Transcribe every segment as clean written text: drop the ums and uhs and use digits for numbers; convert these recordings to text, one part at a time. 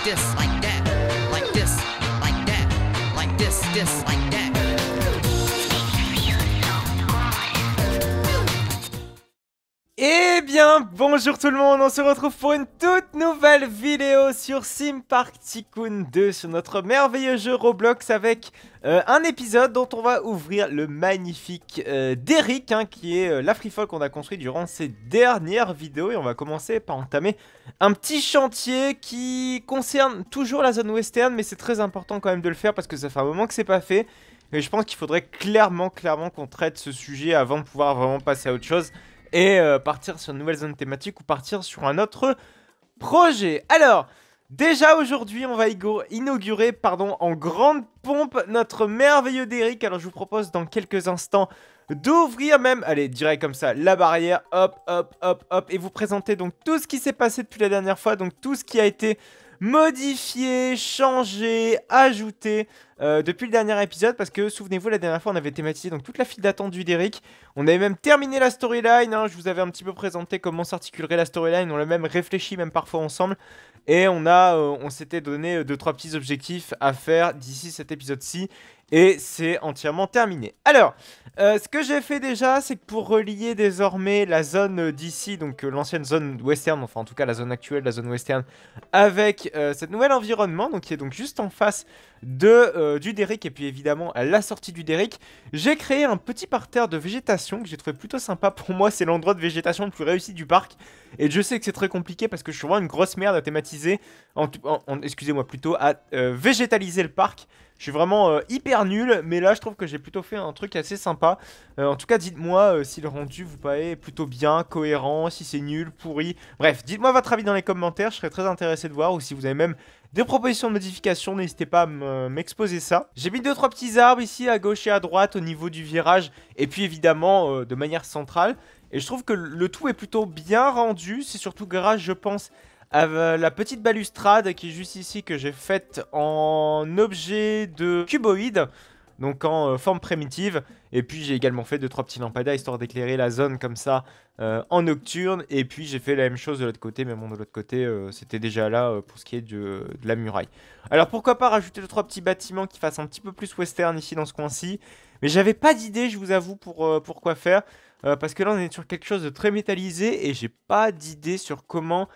this, like that, like this, like that, like this, like that. Eh bien, bonjour tout le monde, on se retrouve pour une toute nouvelle vidéo sur Sim Park Tycoon 2 sur notre merveilleux jeu Roblox avec un épisode dont on va ouvrir le magnifique Derrick, qui est la free-fall qu'on a construit durant ces dernières vidéos. Et on va commencer par entamer un petit chantier qui concerne toujours la zone western, mais c'est très important quand même de le faire parce que ça fait un moment que c'est pas fait. Et je pense qu'il faudrait clairement qu'on traite ce sujet avant de pouvoir vraiment passer à autre chose. Et partir sur une nouvelle zone thématique ou partir sur un autre projet. Alors, déjà aujourd'hui, on va inaugurer en grande pompe notre merveilleux Derrick. Alors, je vous propose dans quelques instants d'ouvrir même, allez, direct comme ça, la barrière. Hop, hop, hop, hop. Et vous présenter donc tout ce qui s'est passé depuis la dernière fois. Donc, tout ce qui a été modifié, changé, ajouté depuis le dernier épisode, parce que souvenez-vous, la dernière fois on avait thématisé donc toute la file d'attente du Derrick. On avait même terminé la storyline, je vous avais un petit peu présenté comment s'articulerait la storyline, on l'a même réfléchi même parfois ensemble. Et on s'était donné 2-3 petits objectifs à faire d'ici cet épisode-ci. Et c'est entièrement terminé. Alors, ce que j'ai fait déjà, c'est que pour relier désormais la zone d'ici, donc l'ancienne zone western, enfin en tout cas la zone actuelle, la zone western, avec cet nouvel environnement, donc qui est donc juste en face du Derrick, et puis évidemment à la sortie du Derrick, j'ai créé un petit parterre de végétation que j'ai trouvé plutôt sympa. Pour moi, c'est l'endroit de végétation le plus réussi du parc. Et je sais que c'est très compliqué parce que je suis vraiment une grosse merde à thématiser, excusez-moi plutôt, à végétaliser le parc. Je suis vraiment hyper nul, mais là je trouve que j'ai plutôt fait un truc assez sympa. En tout cas, dites-moi si le rendu vous paraît plutôt bien, cohérent, si c'est nul, pourri. Bref, dites-moi votre avis dans les commentaires, je serais très intéressé de voir. Ou si vous avez même des propositions de modification, n'hésitez pas à m'exposer ça. J'ai mis 2-3 petits arbres ici à gauche et à droite au niveau du virage. Et puis évidemment de manière centrale. Et je trouve que le tout est plutôt bien rendu. C'est surtout grâce, je pense, à la petite balustrade qui est juste ici, que j'ai faite en objet de cuboïde, donc en forme primitive. Et puis j'ai également fait 2-3 petits lampadaires histoire d'éclairer la zone comme ça en nocturne. Et puis j'ai fait la même chose de l'autre côté, mais bon, de l'autre côté c'était déjà là pour ce qui est de la muraille. Alors pourquoi pas rajouter 2-3 petits bâtiments qui fassent un petit peu plus western ici dans ce coin-ci. Mais j'avais pas d'idée, je vous avoue, pour quoi faire. Parce que là on est sur quelque chose de très métallisé et j'ai pas d'idée sur comment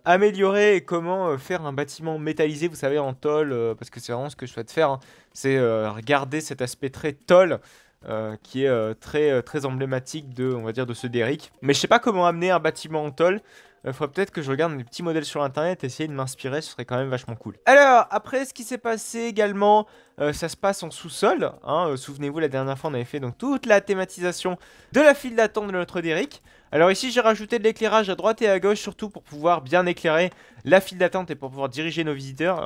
améliorer et comment faire un bâtiment métallisé, vous savez, en tôle, parce que c'est vraiment ce que je souhaite faire, c'est regarder cet aspect très tôle qui est très emblématique de, on va dire, de ce Derrick. Mais je sais pas comment amener un bâtiment en tôle. Faudrait peut-être que je regarde des petits modèles sur internet, essayer de m'inspirer, ce serait quand même vachement cool. Alors, après, ce qui s'est passé également, ça se passe en sous-sol. Souvenez-vous, la dernière fois, on avait fait donc toute la thématisation de la file d'attente de notre Derrick. Alors ici, j'ai rajouté de l'éclairage à droite et à gauche, surtout pour pouvoir bien éclairer la file d'attente et pour pouvoir diriger nos visiteurs,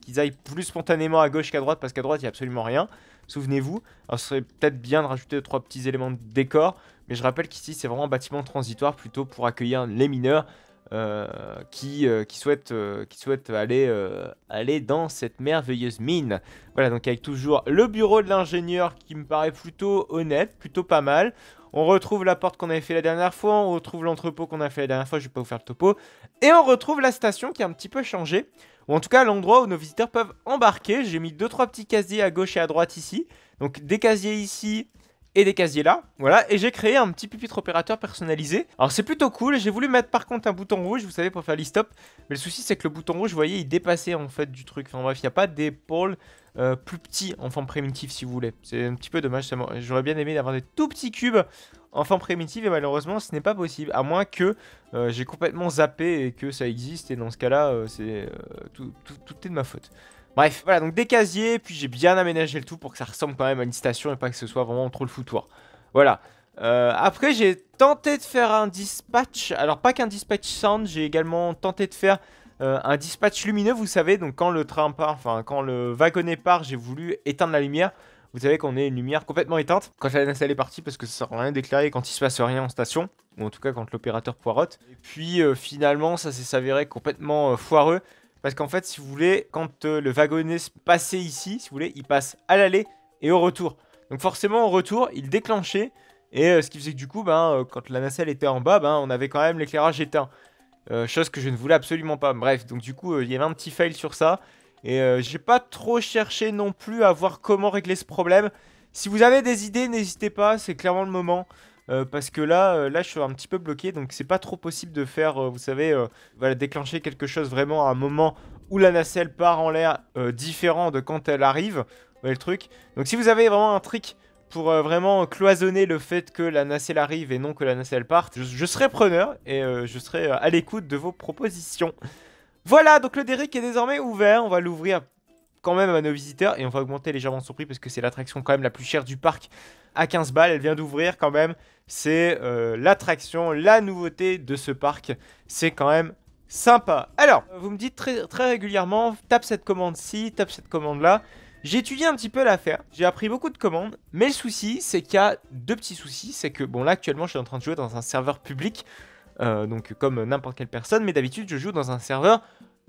qu'ils aillent plus spontanément à gauche qu'à droite, parce qu'à droite, il n'y a absolument rien. Souvenez-vous. Alors, ce serait peut-être bien de rajouter 2-3 petits éléments de décor. Mais je rappelle qu'ici, c'est vraiment un bâtiment transitoire plutôt pour accueillir les mineurs qui souhaitent aller dans cette merveilleuse mine. Voilà, donc avec toujours le bureau de l'ingénieur qui me paraît plutôt honnête, plutôt pas mal. On retrouve la porte qu'on avait fait la dernière fois, on retrouve l'entrepôt qu'on a fait la dernière fois, je vais pas vous faire le topo. Et on retrouve la station qui a un petit peu changé. Ou en tout cas l'endroit où nos visiteurs peuvent embarquer. J'ai mis 2-3 petits casiers à gauche et à droite ici. Donc des casiers ici et des casiers là, voilà, et j'ai créé un petit pupitre opérateur personnalisé. Alors c'est plutôt cool, j'ai voulu mettre par contre un bouton rouge, vous savez, pour faire l'e-stop. Mais le souci c'est que le bouton rouge, vous voyez, il dépassait en fait du truc. Enfin bref, il n'y a pas d'épaule plus petit en forme primitive si vous voulez. C'est un petit peu dommage, j'aurais bien aimé d'avoir des tout petits cubes en forme primitive et malheureusement ce n'est pas possible. À moins que j'ai complètement zappé et que ça existe, et dans ce cas là, tout est de ma faute. Bref, voilà, donc des casiers, puis j'ai bien aménagé le tout pour que ça ressemble quand même à une station et pas que ce soit vraiment trop le foutoir. Voilà. Après, j'ai tenté de faire un dispatch. Alors, pas qu'un dispatch sound, j'ai également tenté de faire un dispatch lumineux, vous savez. Donc, quand le train part, enfin, quand le wagonnet part, j'ai voulu éteindre la lumière. Vous savez qu'on est une lumière complètement éteinte quand la nacelle est partie, parce que ça sert à rien d'éclairer quand il se passe rien en station. Ou en tout cas, quand l'opérateur poireaute. Et puis, finalement, ça s'est s'avéré complètement foireux. Parce qu'en fait, si vous voulez, quand le wagonnet passait ici, si vous voulez, il passe à l'aller et au retour. Donc forcément, au retour, il déclenchait. Et ce qui faisait que du coup, quand la nacelle était en bas, on avait quand même l'éclairage éteint. chose que je ne voulais absolument pas. Bref, donc du coup, il y avait un petit fail sur ça. Et j'ai pas trop cherché non plus à voir comment régler ce problème. Si vous avez des idées, n'hésitez pas, c'est clairement le moment. Parce que là, je suis un petit peu bloqué, donc c'est pas trop possible de faire, vous savez, voilà, déclencher quelque chose vraiment à un moment où la nacelle part en l'air différent de quand elle arrive. Vous voyez le truc. Donc si vous avez vraiment un trick pour vraiment cloisonner le fait que la nacelle arrive et non que la nacelle parte, je serai preneur et je serai à l'écoute de vos propositions. Voilà, donc le Derrick est désormais ouvert, on va l'ouvrir quand même à nos visiteurs et on va augmenter légèrement son prix parce que c'est l'attraction quand même la plus chère du parc à 15 balles, elle vient d'ouvrir quand même, c'est l'attraction, la nouveauté de ce parc, c'est quand même sympa. Alors, vous me dites très régulièrement, tape cette commande-ci, tape cette commande-là. J'ai étudié un petit peu l'affaire, j'ai appris beaucoup de commandes, mais le souci, c'est qu'il y a deux petits soucis, c'est que, bon là actuellement je suis en train de jouer dans un serveur public, donc comme n'importe quelle personne, mais d'habitude je joue dans un serveur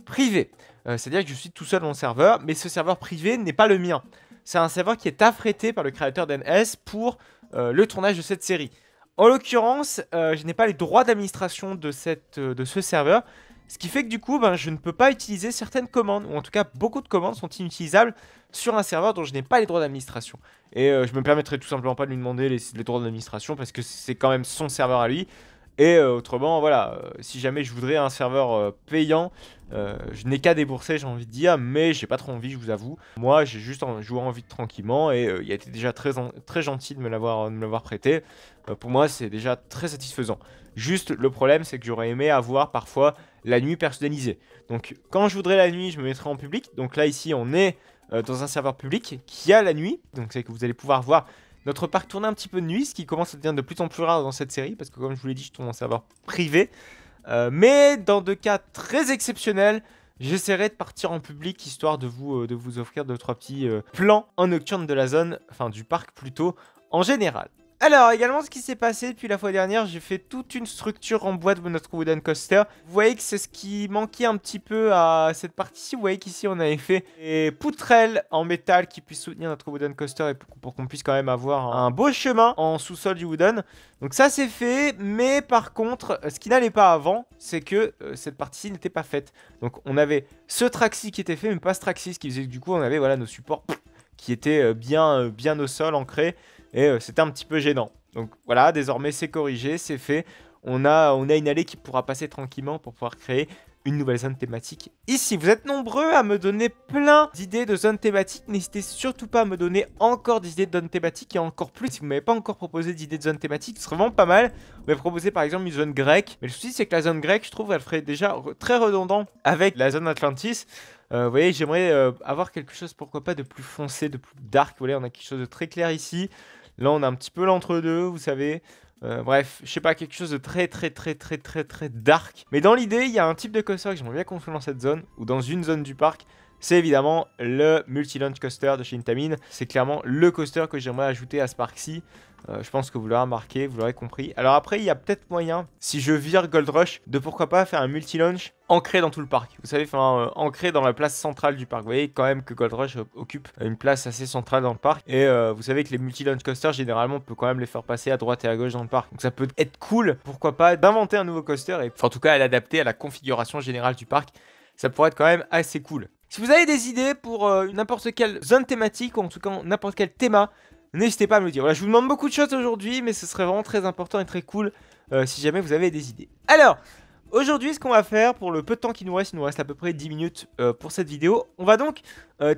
privé. C'est-à-dire que je suis tout seul dans le serveur, mais ce serveur privé n'est pas le mien. C'est un serveur qui est affrété par le créateur d'NS pour le tournage de cette série. En l'occurrence, je n'ai pas les droits d'administration de ce serveur, ce qui fait que du coup, je ne peux pas utiliser certaines commandes, ou en tout cas beaucoup de commandes sont inutilisables sur un serveur dont je n'ai pas les droits d'administration. Et je me permettrai tout simplement pas de lui demander les droits d'administration parce que c'est quand même son serveur à lui. Et autrement, voilà, si jamais je voudrais un serveur payant, je n'ai qu'à débourser, j'ai envie de dire, mais j'ai pas trop envie, je vous avoue. Moi, j'ai juste joué envie de tranquillement et il a été déjà très gentil de me l'avoir prêté. Pour moi, c'est déjà très satisfaisant. Juste, le problème, c'est que j'aurais aimé avoir parfois la nuit personnalisée. Donc, quand je voudrais la nuit, je me mettrais en public. Donc là, ici, on est dans un serveur public qui a la nuit. Donc, c'est que vous allez pouvoir voir notre parc tourner un petit peu de nuit, ce qui commence à devenir de plus en plus rare dans cette série, parce que comme je vous l'ai dit, je tourne en serveur privé. Mais dans des cas très exceptionnels, j'essaierai de partir en public, histoire de vous offrir 2-3 petits plans en nocturne de la zone, enfin du parc plutôt, en général. Alors, également, ce qui s'est passé depuis la fois dernière, j'ai fait toute une structure en bois de notre wooden coaster. Vous voyez que c'est ce qui manquait un petit peu à cette partie-ci. Vous voyez qu'ici, on avait fait des poutrelles en métal qui puissent soutenir notre wooden coaster et pour qu'on puisse quand même avoir un beau chemin en sous-sol du wooden. Donc ça, c'est fait. Mais par contre, ce qui n'allait pas avant, c'est que cette partie-ci n'était pas faite. Donc, on avait ce track-ci qui était fait, mais pas ce track-ci, ce qui faisait que du coup, on avait voilà, nos supports qui étaient bien au sol, ancrés. Et c'était un petit peu gênant. Donc voilà, désormais c'est corrigé, c'est fait. On a une allée qui pourra passer tranquillement pour pouvoir créer une nouvelle zone thématique. Ici, vous êtes nombreux à me donner plein d'idées de zones thématiques. N'hésitez surtout pas à me donner encore des idées de zones thématiques et encore plus. Si vous ne m'avez pas encore proposé d'idées de zones thématiques, ce serait vraiment pas mal. Vous m'avez proposé par exemple une zone grecque. Mais le souci, c'est que la zone grecque, je trouve, elle ferait déjà très redondant avec la zone Atlantis. Vous voyez, j'aimerais avoir quelque chose, pourquoi pas, de plus foncé, de plus dark. Vous voyez, on a quelque chose de très clair ici. Là, on a un petit peu l'entre-deux, vous savez. Bref, je sais pas, quelque chose de très dark. Mais dans l'idée, il y a un type de coaster que j'aimerais bien construire dans cette zone, ou dans une zone du parc. C'est évidemment le multi-launch coaster de chez Intamin. C'est clairement le coaster que j'aimerais ajouter à ce parc-ci. Je pense que vous l'aurez remarqué, vous l'aurez compris. Alors après, il y a peut-être moyen, si je vire Gold Rush, de pourquoi pas faire un multi-launch ancré dans tout le parc. Vous savez, enfin, ancré dans la place centrale du parc. Vous voyez quand même que Gold Rush occupe une place assez centrale dans le parc. Et vous savez que les multi-launch coasters, généralement, on peut quand même les faire passer à droite et à gauche dans le parc. Donc ça peut être cool, pourquoi pas, d'inventer un nouveau coaster et enfin, en tout cas à l'adapter à la configuration générale du parc. Ça pourrait être quand même assez cool. Si vous avez des idées pour n'importe quelle zone thématique ou en tout cas n'importe quel thème, n'hésitez pas à me le dire. Voilà, je vous demande beaucoup de choses aujourd'hui, mais ce serait vraiment très important et très cool si jamais vous avez des idées. Alors, aujourd'hui, ce qu'on va faire pour le peu de temps qu'il nous reste à peu près 10 minutes pour cette vidéo. On va donc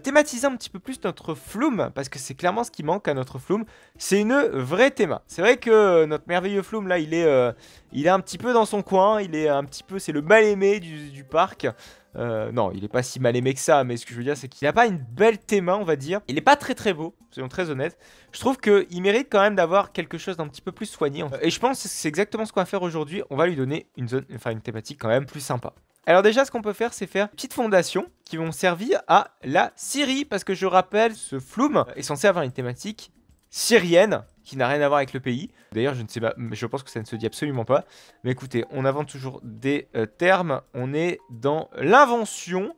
thématiser un petit peu plus notre flume, parce que c'est clairement ce qui manque à notre flume. C'est une vraie théma. C'est vrai que notre merveilleux flume, là, il est un petit peu dans son coin. Il est un petit peu, c'est le mal aimé du parc. Non, il est pas si mal aimé que ça, mais ce que je veux dire, c'est qu'il n'a pas une belle théma, on va dire. Il est pas très beau, soyons très honnêtes. Je trouve qu'il mérite quand même d'avoir quelque chose d'un petit peu plus soigné. Et je pense que c'est exactement ce qu'on va faire aujourd'hui. On va lui donner une thématique quand même plus sympa. Alors déjà, ce qu'on peut faire, c'est faire une petite fondation qui vont servir à la Syrie. Parce que je rappelle, ce flume est censé avoir une thématique syrienne qui n'a rien à voir avec le pays. D'ailleurs, je ne sais pas, je pense que ça ne se dit absolument pas. Mais écoutez, on invente toujours des termes. On est dans l'invention.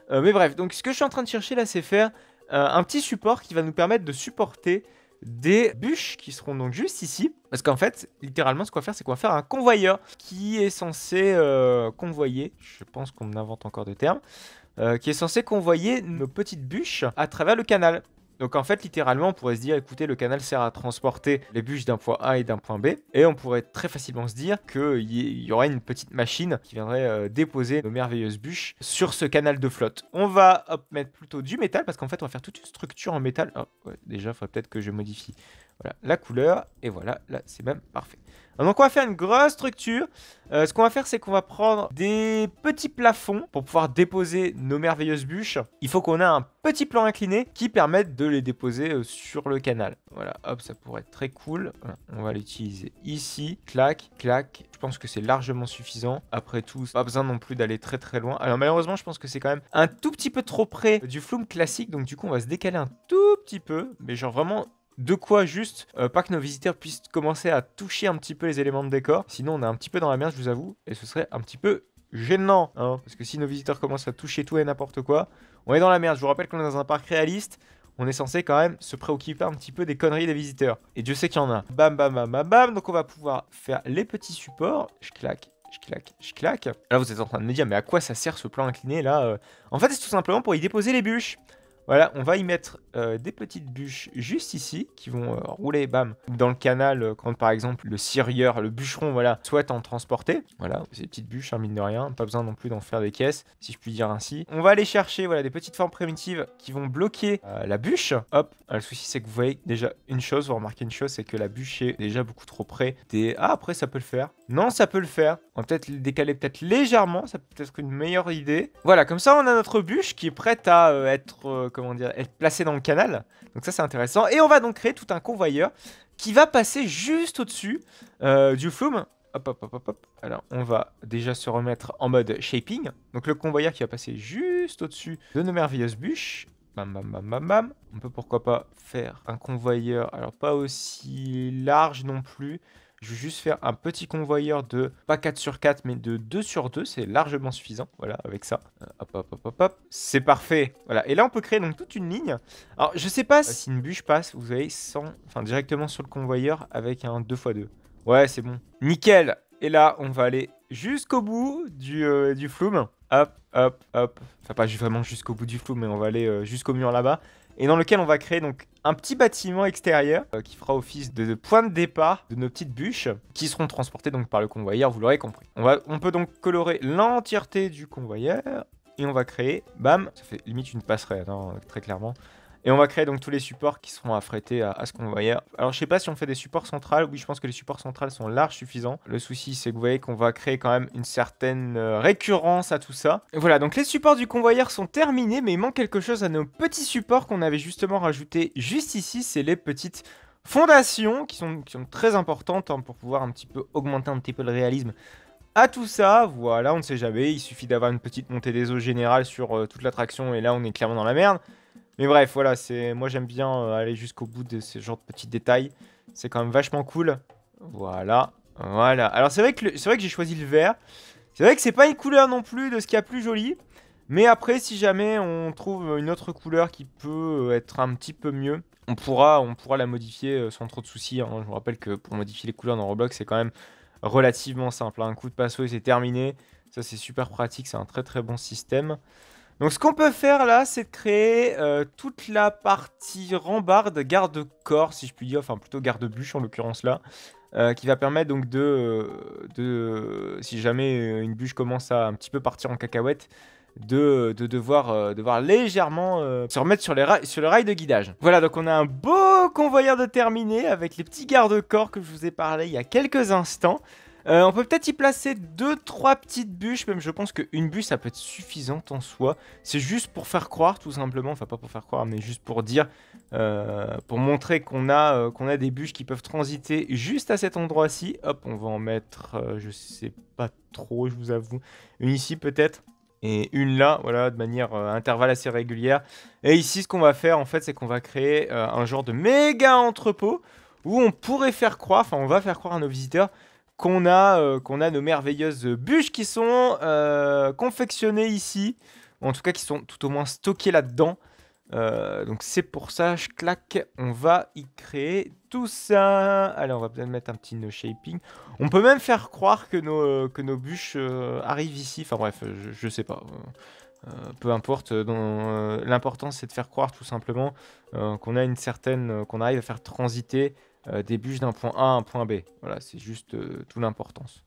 Mais bref, donc ce que je suis en train de chercher là, c'est faire un petit support qui va nous permettre de supporter des bûches qui seront donc juste ici. Parce qu'en fait, littéralement, ce qu'on va faire, c'est qu'on va faire un convoyeur qui est censé convoyer, je pense qu'on invente encore des termes, qui est censé convoyer nos petites bûches à travers le canal. Donc en fait, littéralement, on pourrait se dire, écoutez, le canal sert à transporter les bûches d'un point A et d'un point B. Et on pourrait très facilement se dire qu'il y aurait une petite machine qui viendrait déposer nos merveilleuses bûches sur ce canal de flotte. On va mettre plutôt du métal, parce qu'en fait, on va faire toute une structure en métal. Oh, ouais, déjà, il faudrait peut-être que je modifie voilà, la couleur. Et voilà, là, c'est même parfait. Donc on va faire une grosse structure. Ce qu'on va faire, c'est qu'on va prendre des petits plafonds pour pouvoir déposer nos merveilleuses bûches. Il faut qu'on ait un petit plan incliné qui permette de les déposer sur le canal. Voilà, hop, ça pourrait être très cool. Voilà, on va l'utiliser ici. Clac, clac. Je pense que c'est largement suffisant. Après tout, pas besoin non plus d'aller très très loin. Alors malheureusement, je pense que c'est quand même un tout petit peu trop près du flume classique. Donc du coup, on va se décaler un tout petit peu. Mais genre vraiment... De quoi juste, pas que nos visiteurs puissent commencer à toucher un petit peu les éléments de décor. Sinon, on est un petit peu dans la merde, je vous avoue. Et ce serait un petit peu gênant. Hein, parce que si nos visiteurs commencent à toucher tout et n'importe quoi, on est dans la merde. Je vous rappelle qu'on est dans un parc réaliste. On est censé quand même se préoccuper un petit peu des conneries des visiteurs. Et Dieu sait qu'il y en a. Bam, bam, bam, bam, bam. Donc on va pouvoir faire les petits supports. Je claque. Je claque, je claque. Là, vous êtes en train de me dire, mais à quoi ça sert ce plan incliné là En fait, c'est tout simplement pour y déposer les bûches. Voilà, on va y mettre des petites bûches juste ici qui vont rouler, bam, dans le canal quand par exemple le cirieur, le bûcheron, voilà, souhaite en transporter. Voilà, ces petites bûches, hein, mine de rien, pas besoin non plus d'en faire des caisses, si je puis dire ainsi. On va aller chercher, voilà, des petites formes primitives qui vont bloquer la bûche. Hop, le souci c'est que vous voyez déjà une chose, vous remarquez une chose, c'est que la bûche est déjà beaucoup trop près des... Ah, après ça peut le faire. Non, ça peut le faire. On va peut-être le décaler peut-être légèrement, ça peut être une meilleure idée. Voilà, comme ça on a notre bûche qui est prête à être... comment dire, être placé dans le canal. Donc ça c'est intéressant. Et on va donc créer tout un convoyeur qui va passer juste au-dessus du flume. Hop, hop, hop, hop, hop. Alors on va déjà se remettre en mode shaping. Donc le convoyeur qui va passer juste au-dessus de nos merveilleuses bûches. Bam, bam, bam, bam, bam. On peut pourquoi pas faire un convoyeur, alors pas aussi large non plus. Je vais juste faire un petit convoyeur de, pas 4 sur 4, mais de 2 sur 2. C'est largement suffisant, voilà, avec ça. Hop, hop, hop, hop, hop. C'est parfait. Voilà, et là, on peut créer donc toute une ligne. Alors, je sais pas si une bûche passe, vous voyez, directement sur le convoyeur avec un 2x2. Ouais, c'est bon. Nickel. Et là, on va aller jusqu'au bout du flume. Hop, hop, hop. Enfin, pas vraiment jusqu'au bout du flume, mais on va aller jusqu'au mur là-bas. Et dans lequel on va créer donc un petit bâtiment extérieur qui fera office de point de départ de nos petites bûches qui seront transportées donc par le convoyeur, vous l'aurez compris. On peut donc colorer l'entièreté du convoyeur et on va créer, bam, ça fait limite une passerelle, hein, très clairement. Et on va créer donc tous les supports qui seront affrétés à ce convoyeur. Alors je sais pas si on fait des supports centrales. Oui, je pense que les supports centrales sont larges suffisants. Le souci c'est que vous voyez qu'on va créer quand même une certaine récurrence à tout ça. Et voilà, donc les supports du convoyeur sont terminés, mais il manque quelque chose à nos petits supports qu'on avait justement rajoutés juste ici. C'est les petites fondations qui sont très importantes hein, pour pouvoir un petit peu augmenter un petit peu le réalisme à tout ça. Voilà, on ne sait jamais, il suffit d'avoir une petite montée des eaux générale sur toute l'attraction et là on est clairement dans la merde. Mais bref, voilà, moi j'aime bien aller jusqu'au bout de ce genre de petits détails. C'est quand même vachement cool. Voilà, voilà. Alors c'est vrai que j'ai choisi le vert. C'est vrai que c'est pas une couleur non plus de ce qu'il y a plus joli. Mais après, si jamais on trouve une autre couleur qui peut être un petit peu mieux, on pourra la modifier sans trop de soucis. Hein. Je vous rappelle que pour modifier les couleurs dans Roblox, c'est quand même relativement simple. Hein. Un coup de pinceau et c'est terminé. Ça, c'est super pratique. C'est un très très bon système. Donc ce qu'on peut faire là, c'est de créer toute la partie rambarde, garde-corps, si je puis dire, enfin plutôt garde-bûche en l'occurrence là, qui va permettre donc si jamais une bûche commence à un petit peu partir en cacahuète, de devoir légèrement se remettre sur le rail de guidage. Voilà, donc on a un beau convoyeur de terminé avec les petits garde-corps que je vous ai parlé il y a quelques instants. On peut peut-être y placer 2-3 petites bûches, même je pense qu'une bûche ça peut être suffisante en soi. C'est juste pour faire croire tout simplement, enfin pas pour faire croire mais juste pour dire, pour montrer qu'on a des bûches qui peuvent transiter juste à cet endroit-ci. Hop, on va en mettre, je sais pas trop je vous avoue, une ici peut-être. Et une là, voilà, de manière intervalle assez régulière. Et ici ce qu'on va faire en fait c'est qu'on va créer un genre de méga entrepôt où on pourrait faire croire, enfin on va faire croire à nos visiteurs qu'on a nos merveilleuses bûches qui sont confectionnées ici, ou en tout cas qui sont tout au moins stockées là-dedans. Donc c'est pour ça, je claque, on va y créer tout ça. Allez, on va peut-être mettre un petit no shaping. On peut même faire croire que nos bûches arrivent ici. Enfin bref, je sais pas. Peu importe. L'important c'est de faire croire tout simplement qu'on a une certaine, qu'on arrive à faire transiter des bûches d'un point A à un point B. Voilà, c'est juste tout l'importance.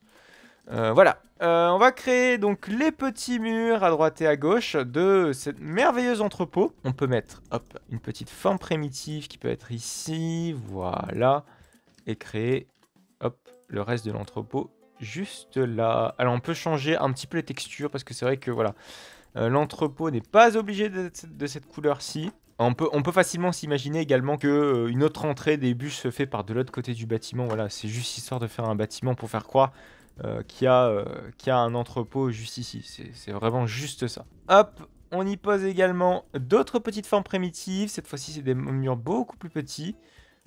Voilà, on va créer donc les petits murs à droite et à gauche de cette merveilleuse entrepôt. On peut mettre, hop, une petite forme primitive qui peut être ici, voilà, et créer, hop, le reste de l'entrepôt juste là. Alors on peut changer un petit peu les textures parce que c'est vrai que voilà, l'entrepôt n'est pas obligé de cette couleur-ci. On peut facilement s'imaginer également que une autre entrée des bûches se fait par de l'autre côté du bâtiment. Voilà, c'est juste histoire de faire un bâtiment pour faire croire qu'il y a un entrepôt juste ici. C'est vraiment juste ça. Hop, on y pose également d'autres petites formes primitives. Cette fois-ci, c'est des murs beaucoup plus petits.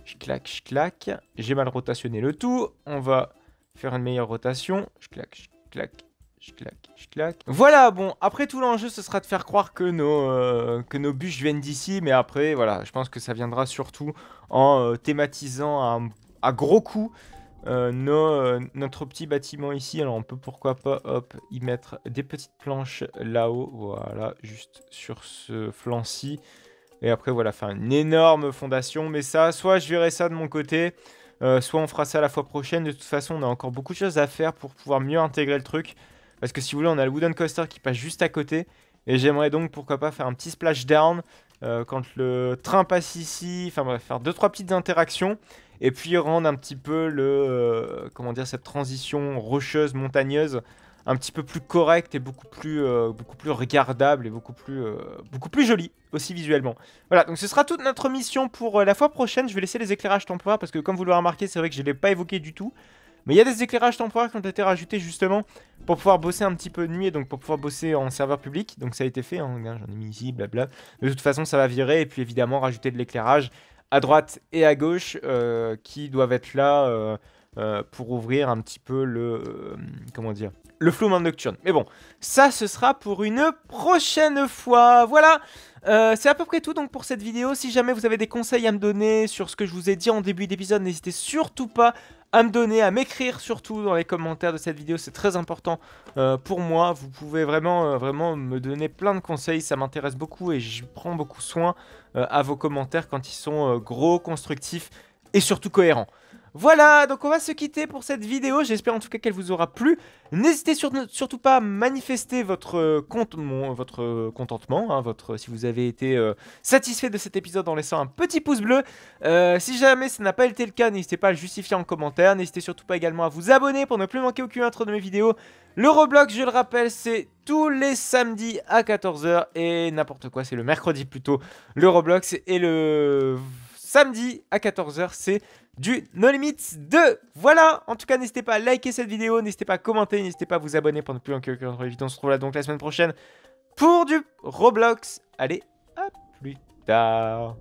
Je claque, je claque. J'ai mal rotationné le tout. On va faire une meilleure rotation. Je claque, je claque. Je claque, je claque. Voilà, bon, après tout l'enjeu, ce sera de faire croire que nos bûches viennent d'ici. Mais après, voilà, je pense que ça viendra surtout en thématisant à gros coups notre petit bâtiment ici. Alors on peut pourquoi pas, hop, y mettre des petites planches là-haut. Voilà, juste sur ce flanc-ci. Et après, voilà, faire une énorme fondation. Mais ça, soit je verrai ça de mon côté, soit on fera ça la fois prochaine. De toute façon, on a encore beaucoup de choses à faire pour pouvoir mieux intégrer le truc. Parce que si vous voulez, on a le wooden coaster qui passe juste à côté. Et j'aimerais donc, pourquoi pas, faire un petit splashdown quand le train passe ici. Enfin bref, faire 2-3 petites interactions. Et puis rendre un petit peu comment dire, cette transition rocheuse, montagneuse, un petit peu plus correcte et beaucoup plus regardable et beaucoup plus jolie aussi visuellement. Voilà, donc ce sera toute notre mission pour la fois prochaine. Je vais laisser les éclairages temporaires parce que comme vous l'aurez remarqué, c'est vrai que je ne l'ai pas évoqué du tout. Mais il y a des éclairages temporaires qui ont été rajoutés justement pour pouvoir bosser un petit peu de nuit et donc pour pouvoir bosser en serveur public. Donc ça a été fait, hein, j'en ai mis ici, blabla. De toute façon, ça va virer et puis évidemment rajouter de l'éclairage à droite et à gauche qui doivent être là pour ouvrir un petit peu comment dire, le flow nocturne. Mais bon, ça ce sera pour une prochaine fois. Voilà, c'est à peu près tout donc pour cette vidéo. Si jamais vous avez des conseils à me donner sur ce que je vous ai dit en début d'épisode, n'hésitez surtout pas à me donner, à m'écrire surtout dans les commentaires de cette vidéo. C'est très important pour moi. Vous pouvez vraiment me donner plein de conseils. Ça m'intéresse beaucoup et je prends beaucoup soin à vos commentaires quand ils sont gros, constructifs et surtout cohérents. Voilà, donc on va se quitter pour cette vidéo. J'espère en tout cas qu'elle vous aura plu. N'hésitez surtout pas à manifester votre contentement, hein, si vous avez été satisfait de cet épisode en laissant un petit pouce bleu. Si jamais ça n'a pas été le cas, n'hésitez pas à le justifier en commentaire. N'hésitez surtout pas également à vous abonner pour ne plus manquer aucune autre de mes vidéos. Le Roblox, je le rappelle, c'est tous les samedis à 14 h et n'importe quoi, c'est le mercredi plutôt, le Roblox, et le samedi à 14 h, c'est du No Limits 2. Voilà, en tout cas, n'hésitez pas à liker cette vidéo, n'hésitez pas à commenter, n'hésitez pas à vous abonner pour ne plus manquer aucune autre vidéo. On se retrouve là donc la semaine prochaine pour du Roblox. Allez, à plus tard.